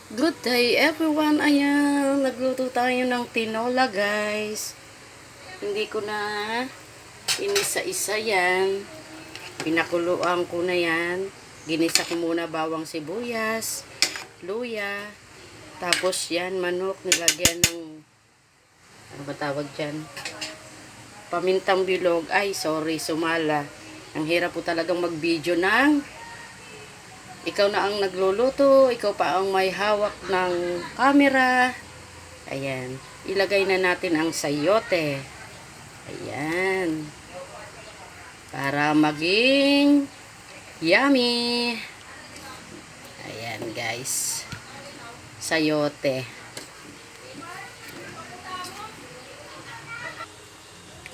Good day everyone. Ayan, nagluto tayo ng tinola guys. Hindi ko na inisa-isa yan. Pinakuluan ko na yan. Ginisa ko muna bawang sibuyas, luya. Tapos yan, manok nilagyan ng, ano ba tawag dyan? Pamintang bilog. Ay, sorry, sumala. Ang hirap po talagang mag-video ng ikaw na ang nagluluto, ikaw pa ang may hawak ng camera. Ayan. Ilagay na natin ang sayote. Ayan. Para maging yummy. Ayan guys. Sayote.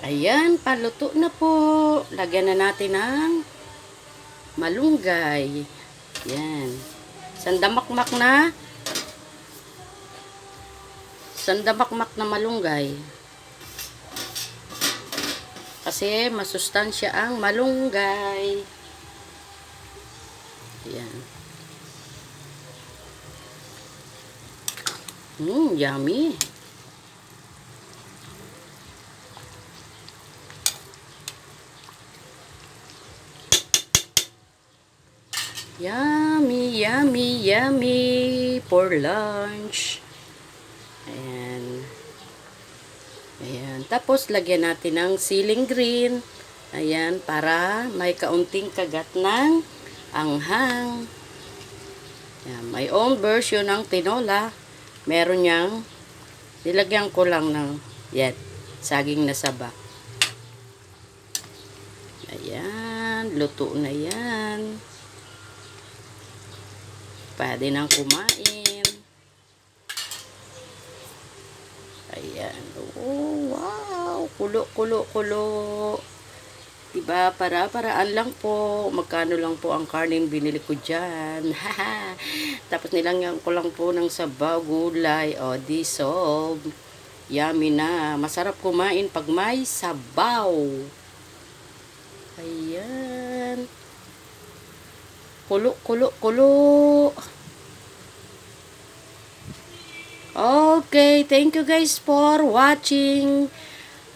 Ayan, paluto na po. Lagyan na natin ng malunggay. Yan. Sandamakmak na malunggay. Kasi masustansya ang malunggay. Yan. Yummy. Yummy, yummy, yummy for lunch. Ayan. Ayan. Tapos, lagyan natin ng siling green. Ayan, para may kaunting kagat ng anghang. Ayan, my own version ng tinola. Meron niyang, nilagyan ko lang ng, yan, saging na saba. Ayan, luto na yan. Pwede nang kumain. Ayan. Oh, wow. Kulo, kulo, kulo. Diba? Para-paraan lang po. Magkano lang po ang karning binili ko dyan. Tapos nilangyan ko lang po ng sabaw, gulay, o dissolve. Yummy na. Masarap kumain pag may sabaw. Ayan. Kulo, kulo, kulo. Okay, thank you guys for watching.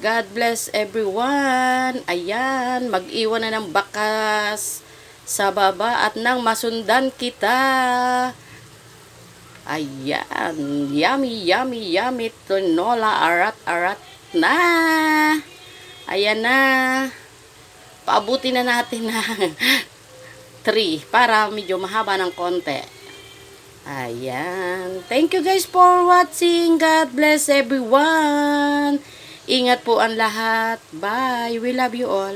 God bless everyone. Ayan, mag-iwan na ng bakas sa baba at nang masundan kita. Ayan, yummy, yummy, yummy tinola, arat-arat na. Ayan na. Paabuti na natin na 3 para medyo mahaba ng konti. Ayan. Thank you guys for watching. God bless everyone. Ingat po ang lahat. Bye. We love you all.